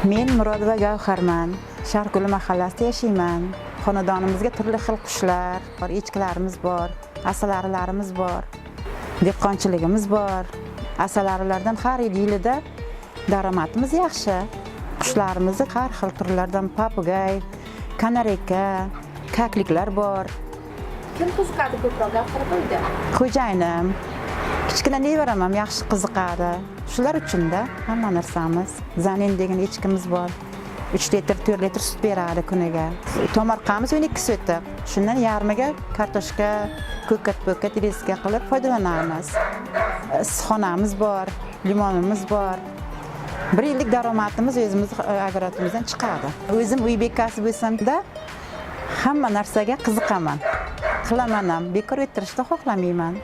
Men Murodova Gavharman. Sharquli mahallasida yashayman. Xonadonimizga turli xil qushlar bor, echkilarimiz bor, asalarilarimiz bor, dehqonchiligimiz bor. Asalarilardan har yilida daromadimiz yaxshi. Qushlarimizni har xil turlardan papugay, kanareyka, kakliklar bor. Kim qiziqadi ko'proq gapirib qo'ydi? Xo'jayinim, kichkina nevaram ham yaxshi qiziqadi. Shular uchun-da hamma narsamiz. Zanin degan echkimiz bor. 3 litr, 4 litr sut beradi kuniga. Tomorqamiz 12 so'tiq. Shundan yarmiga kartoshka, ko'kat reska qilib foydalanamiz. Issiqxonamiz bor, limonimiz bor. 1 yillik daromadimiz o'zimiz agrotimizdan chiqadi. O'zim uy bekasi bo'lsam-da, hamma narsaga qiziqaman. Qilaman ham, bekor o'tirishni xohlamayman.